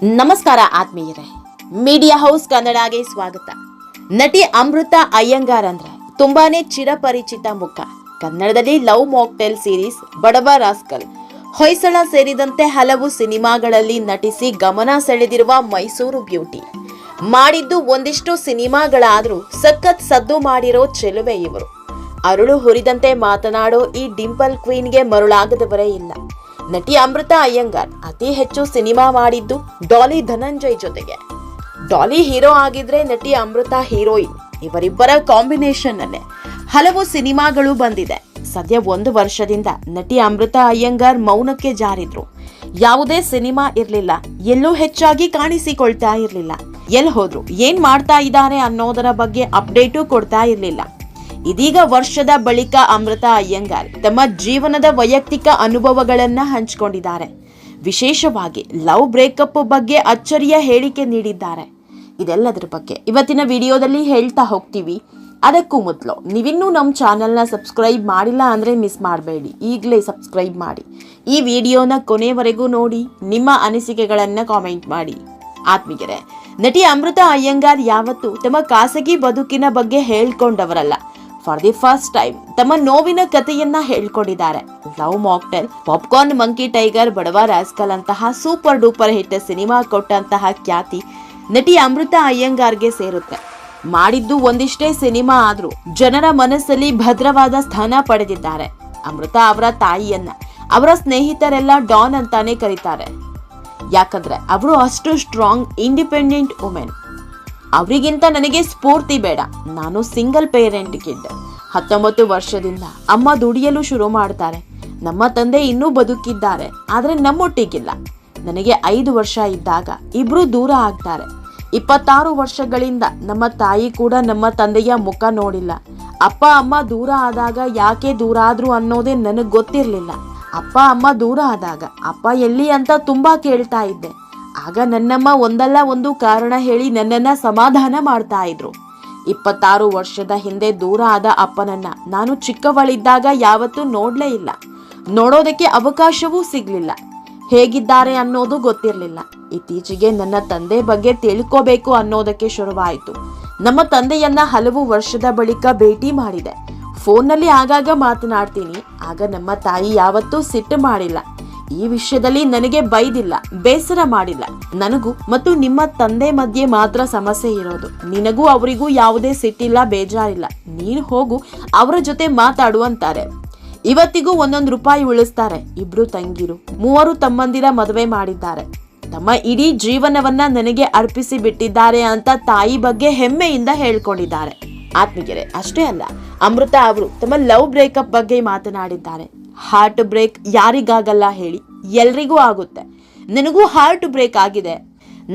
ನಮಸ್ಕಾರ ಆತ್ಮೀಯರೇ, media house ಕನ್ನಡಗೆ ಸ್ವಾಗತ. ನಟಿ ಅಮೃತ ಅಯ್ಯಂಗಾರ್ ಅಂದ್ರೆ ತುಂಬಾನೇ ಚಿರಪರಿಚಿತ ಮುಖ. ಕನ್ನಡದಲ್ಲಿ ಲವ್ ಮಾಕ್ಟೇಲ್ ಸೀರೀಸ್, ಬಡವ ರಾಸ್ಕಲ್, ಹೊಯ್ಸಳ ಸೇರಿದಂತೆ ಹಲವು ಸಿನಿಮಾಗಳಲ್ಲಿ ನಟಿಸಿ ಗಮನ ಸೆಳೆದಿರುವ ಮೈಸೂರು ಬ್ಯೂಟಿ. ಮಾಡಿದ್ದು ಒಂದಿಷ್ಟು ಸಿನಿಮಾಗಳಾದ್ರೂ ಸಖತ್ ಸದ್ದು ಮಾಡಿರೋ ಚೆಲುವೆ ಇವರು. ಅರಳು ಹುರಿದಂತೆ ಮಾತನಾಡೋ ಈ ಡಿಂಪಲ್ ಕ್ವೀನ್ಗೆ ಮರುಳಾಗದವರೇ ಇಲ್ಲ. ನಟಿ ಅಮೃತ ಅಯ್ಯಂಗಾರ್ ಅತಿ ಹೆಚ್ಚು ಸಿನಿಮಾ ಮಾಡಿದ್ದು ಡಾಲಿ ಧನಂಜಯ್ ಜೊತೆಗೆ. ಡಾಲಿ ಹೀರೋ ಆಗಿದ್ರೆ ನಟಿ ಅಮೃತ ಹೀರೋಯಿನ್. ಇವರಿಬ್ಬರ ಕಾಂಬಿನೇಷನ್ ಅಲ್ಲೇ ಹಲವು ಸಿನಿಮಾಗಳು ಬಂದಿದೆ. ಸದ್ಯ 1 ವರ್ಷದಿಂದ ನಟಿ ಅಮೃತ ಅಯ್ಯಂಗಾರ್ ಮೌನಕ್ಕೆ ಜಾರಿದ್ರು. ಯಾವುದೇ ಸಿನಿಮಾ ಇರ್ಲಿಲ್ಲ, ಎಲ್ಲೂ ಹೆಚ್ಚಾಗಿ ಕಾಣಿಸಿಕೊಳ್ತಾ ಇರ್ಲಿಲ್ಲ. ಎಲ್ಲಿ ಹೋದ್ರು, ಏನ್ ಮಾಡ್ತಾ ಇದ್ದಾರೆ ಅನ್ನೋದರ ಬಗ್ಗೆ ಅಪ್ಡೇಟು ಕೊಡ್ತಾ ಇರ್ಲಿಲ್ಲ. ಇದೀಗ ವರ್ಷದ ಬಳಿಕ ಅಮೃತ ಅಯ್ಯಂಗಾರ್ ತಮ್ಮ ಜೀವನದ ವೈಯಕ್ತಿಕ ಅನುಭವಗಳನ್ನ ಹಂಚಿಕೊಂಡಿದ್ದಾರೆ. ವಿಶೇಷವಾಗಿ ಲವ್ ಬ್ರೇಕಪ್ ಬಗ್ಗೆ ಅಚ್ಚರಿಯ ಹೇಳಿಕೆ ನೀಡಿದ್ದಾರೆ. ಇದೆಲ್ಲದರ ಬಗ್ಗೆ ಇವತ್ತಿನ ವಿಡಿಯೋದಲ್ಲಿ ಹೇಳ್ತಾ ಹೋಗ್ತೀವಿ. ಅದಕ್ಕೂ ಮೊದಲು ನೀವಿನ್ನೂ ನಮ್ಮ ಚಾನೆಲ್ನ ಸಬ್ಸ್ಕ್ರೈಬ್ ಮಾಡಿಲ್ಲ ಅಂದರೆ ಮಿಸ್ ಮಾಡಬೇಡಿ, ಈಗಲೇ ಸಬ್ಸ್ಕ್ರೈಬ್ ಮಾಡಿ. ಈ ವಿಡಿಯೋನ ಕೊನೆವರೆಗೂ ನೋಡಿ, ನಿಮ್ಮ ಅನಿಸಿಕೆಗಳನ್ನು ಕಾಮೆಂಟ್ ಮಾಡಿ. ಆತ್ಮೀಯರೇ, ನಟಿ ಅಮೃತ ಅಯ್ಯಂಗಾರ್ ಯಾವತ್ತೂ ತಮ್ಮ ಖಾಸಗಿ ಬದುಕಿನ ಬಗ್ಗೆ ಹೇಳ್ಕೊಂಡವರಲ್ಲ. ಫಾರ್ ದಿ ಫಸ್ಟ್ ಟೈಮ್ ತಮ್ಮ ನೋವಿನ ಕಥೆಯನ್ನ ಹೇಳ್ಕೊಂಡಿದ್ದಾರೆ. ಲವ್ ಮಾಕ್ಟೇಲ್, ಪಾಪ್ಕಾರ್ನ್, ಮಂಕಿ ಟೈಗರ್, ಬಡವ ರಾಸ್ಕಲ್ ಅಂತಹ ಸೂಪರ್ ಡೂಪರ್ ಹಿಟ್ ಸಿನಿಮಾ ಕೊಟ್ಟಂತಹ ಖ್ಯಾತಿ ನಟಿ ಅಮೃತ ಅಯ್ಯಂಗಾರ್ಗೆ ಸೇರುತ್ತೆ. ಮಾಡಿದ್ದು ಒಂದಿಷ್ಟೇ ಸಿನಿಮಾ ಆದ್ರೂ ಜನರ ಮನಸ್ಸಲ್ಲಿ ಭದ್ರವಾದ ಸ್ಥಾನ ಪಡೆದಿದ್ದಾರೆ. ಅಮೃತ ಅವರ ತಾಯಿಯನ್ನ ಅವರ ಸ್ನೇಹಿತರೆಲ್ಲ ಡಾನ್ ಅಂತಾನೆ ಕರೀತಾರೆ. ಯಾಕಂದ್ರೆ ಅವರು ಅಷ್ಟು ಸ್ಟ್ರಾಂಗ್, ಇಂಡಿಪೆಂಡೆಂಟ್ ವುಮೆನ್. ಅವರಿಗಿಂತ ನನಗೆ ಸ್ಫೂರ್ತಿ ಬೇಡ. ನಾನು ಸಿಂಗಲ್ ಪೇರೆಂಟ್ ಕಿಡ್. 19 ವರ್ಷದಿಂದ ಅಮ್ಮ ದುಡಿಯಲು ಶುರು ಮಾಡ್ತಾರೆ. ನಮ್ಮ ತಂದೆ ಇನ್ನೂ ಬದುಕಿದ್ದಾರೆ, ಆದರೆ ನಮ್ಮೊಟ್ಟಿಗಿಲ್ಲ. ನನಗೆ 5 ವರ್ಷ ಇದ್ದಾಗ ಇಬ್ರು ದೂರ ಆಗ್ತಾರೆ. 26 ವರ್ಷಗಳಿಂದ ನಮ್ಮ ತಾಯಿ ಕೂಡ ನಮ್ಮ ತಂದೆಯ ಮುಖ ನೋಡಿಲ್ಲ. ಅಪ್ಪ ಅಮ್ಮ ದೂರ ಆದಾಗ ಯಾಕೆ ದೂರ ಆದ್ರು ಅನ್ನೋದೇ ನನಗೆ ಗೊತ್ತಿರಲಿಲ್ಲ. ಅಪ್ಪ ಅಮ್ಮ ದೂರ ಆದಾಗ ಅಪ್ಪ ಎಲ್ಲಿ ಅಂತ ತುಂಬಾ ಕೇಳ್ತಾ ಇದ್ದೆ. ಆಗ ನನ್ನಮ್ಮ ಒಂದಲ್ಲ ಒಂದು ಕಾರಣ ಹೇಳಿ ನನ್ನನ್ನ ಸಮಾಧಾನ ಮಾಡ್ತಾ ಇದ್ರು. 26 ವರ್ಷದ ಹಿಂದೆ ದೂರ ಆದ ಅಪ್ಪನನ್ನ ನಾನು ಚಿಕ್ಕವಳಿದ್ದಾಗ ಯಾವತ್ತೂ ನೋಡ್ಲೇ ಇಲ್ಲ. ನೋಡೋದಕ್ಕೆ ಅವಕಾಶವೂ ಸಿಗ್ಲಿಲ್ಲ. ಹೇಗಿದ್ದಾರೆ ಅನ್ನೋದು ಗೊತ್ತಿರಲಿಲ್ಲ. ಇತ್ತೀಚೆಗೆ ನನ್ನ ತಂದೆ ಬಗ್ಗೆ ತಿಳ್ಕೋಬೇಕು ಅನ್ನೋದಕ್ಕೆ ಶುರುವಾಯಿತು. ನಮ್ಮ ತಂದೆಯನ್ನ ಹಲವು ವರ್ಷದ ಬಳಿಕ ಭೇಟಿ ಮಾಡಿದೆ. ಫೋನ್ನಲ್ಲಿ ಆಗಾಗ ಮಾತನಾಡ್ತೀನಿ. ಆಗ ನಮ್ಮ ತಾಯಿ ಯಾವತ್ತೂ ಸಿಟ್ಟು ಮಾಡಿಲ್ಲ. ಈ ವಿಷಯದಲ್ಲಿ ನನಗೆ ಬೈದಿಲ್ಲ, ಬೇಸರ ಮಾಡಿಲ್ಲ. ನನಗೂ ಮತ್ತು ನಿಮ್ಮ ತಂದೆ ಮಧ್ಯೆ ಮಾತ್ರ ಸಮಸ್ಯೆ ಇರೋದು. ನಿನಗೂ ಅವರಿಗೂ ಯಾವುದೇ ಸಿಟ್ಟಿಲ್ಲ, ಬೇಜಾರಿಲ್ಲ. ನೀನು ಹೋಗು, ಅವರ ಜೊತೆ ಮಾತಾಡು ಅಂತಾರೆ. ಇವತ್ತಿಗೂ 1 ರೂಪಾಯಿ ಉಳಿಸ್ತಾರೆ. 2 ತಂಗಿರು, 3 ತಮ್ಮಂದಿರ ಮದುವೆ ಮಾಡಿದ್ದಾರೆ. ತಮ್ಮ ಇಡೀ ಜೀವನವನ್ನ ನನಗೆ ಅರ್ಪಿಸಿ ಬಿಟ್ಟಿದ್ದಾರೆ ಅಂತ ತಾಯಿ ಬಗ್ಗೆ ಹೆಮ್ಮೆಯಿಂದ ಹೇಳ್ಕೊಂಡಿದ್ದಾರೆ. ಆತ್ಮೀಯರೇ, ಅಷ್ಟೇ ಅಲ್ಲ, ಅಮೃತ ಅವರು ತಮ್ಮ ಲವ್ ಬ್ರೇಕಪ್ ಬಗ್ಗೆ ಮಾತನಾಡಿದ್ದಾರೆ. ಹಾರ್ಟ್ ಬ್ರೇಕ್ ಯಾರಿಗಾಗಲ್ಲ ಹೇಳಿ, ಎಲ್ರಿಗೂ ಆಗುತ್ತೆ. ನನಗೂ ಹಾರ್ಟ್ ಬ್ರೇಕ್ ಆಗಿದೆ.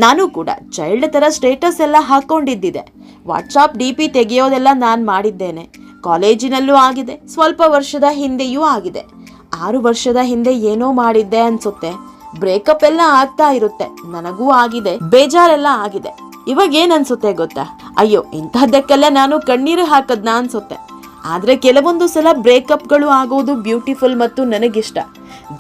ನಾನು ಕೂಡ ಚೈಲ್ಡ್ ತರ ಸ್ಟೇಟಸ್ ಎಲ್ಲ ಹಾಕೊಂಡಿದ್ದಿದೆ. ವಾಟ್ಸಾಪ್ DP ತೆಗೆಯೋದೆಲ್ಲ ನಾನು ಮಾಡಿದ್ದೇನೆ. ಕಾಲೇಜಿನಲ್ಲೂ ಆಗಿದೆ, ಸ್ವಲ್ಪ ವರ್ಷದ ಹಿಂದೆಯೂ ಆಗಿದೆ. 6 ವರ್ಷದ ಹಿಂದೆ ಏನೋ ಮಾಡಿದ್ದೆ ಅನ್ಸುತ್ತೆ. ಬ್ರೇಕಪ್ ಎಲ್ಲ ಆಗ್ತಾ ಇರುತ್ತೆ. ನನಗೂ ಆಗಿದೆ, ಬೇಜಾರೆಲ್ಲ ಆಗಿದೆ. ಇವಾಗ ಏನ್ ಅನ್ಸುತ್ತೆ ಗೊತ್ತಾ? ಅಯ್ಯೋ, ಇಂತಹದ್ದಕ್ಕೆಲ್ಲ ನಾನು ಕಣ್ಣೀರು ಹಾಕದ್ನ ಅನ್ಸುತ್ತೆ. ಆದ್ರೆ ಕೆಲವೊಂದು ಸಲ ಬ್ರೇಕಪ್ಗಳು ಆಗೋದು ಬ್ಯೂಟಿಫುಲ್ ಮತ್ತು ನನಗಿಷ್ಟ.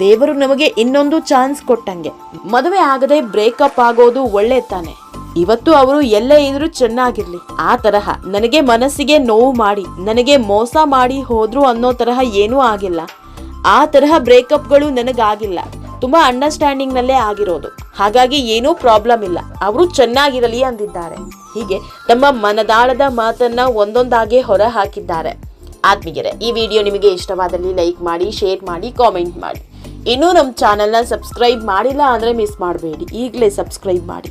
ದೇವರು ನಮಗೆ ಇನ್ನೊಂದು ಚಾನ್ಸ್ ಕೊಟ್ಟಂಗೆ. ಮದುವೆ ಆಗದೆ ಬ್ರೇಕಪ್ ಆಗೋದು ಒಳ್ಳೆ ತಾನೆ. ಇವತ್ತು ಅವರು ಎಲ್ಲೇ ಇದ್ರು ಚೆನ್ನಾಗಿರ್ಲಿ. ಆ ತರಹ ನನಗೆ ಮನಸ್ಸಿಗೆ ನೋವು ಮಾಡಿ, ನನಗೆ ಮೋಸ ಮಾಡಿ ಹೋದ್ರು ಅನ್ನೋ ತರಹ ಏನೂ ಆಗಿಲ್ಲ. ಆ ತರಹ ಬ್ರೇಕಪ್ಗಳು ನನಗಾಗಿಲ್ಲ. ತುಂಬಾ ಅಂಡರ್ಸ್ಟ್ಯಾಂಡಿಂಗ್ ನಲ್ಲೇ ಆಗಿರೋದು. ಹಾಗಾಗಿ ಏನೂ ಪ್ರಾಬ್ಲಮ್ ಇಲ್ಲ. ಅವರು ಚೆನ್ನಾಗಿರಲಿ ಅಂದಿದ್ದಾರೆ. ಹೀಗೆ ತಮ್ಮ ಮನದಾಳದ ಮಾತನ್ನ ಒಂದೊಂದಾಗೆ ಹೊರ ಹಾಕಿದ್ದಾರೆ. ಆತ್ಮೀಯರೇ, ಈ ವಿಡಿಯೋ ನಿಮಗೆ ಇಷ್ಟವಾದಲ್ಲಿ ಲೈಕ್ ಮಾಡಿ, ಶೇರ್ ಮಾಡಿ, ಕಾಮೆಂಟ್ ಮಾಡಿ. ಇನ್ನೂ ನಮ್ಮ ಚಾನೆಲ್ನ ಸಬ್ಸ್ಕ್ರೈಬ್ ಮಾಡಿಲ್ಲ ಅಂದರೆ ಮಿಸ್ ಮಾಡಬೇಡಿ, ಈಗಲೇ ಸಬ್ಸ್ಕ್ರೈಬ್ ಮಾಡಿ.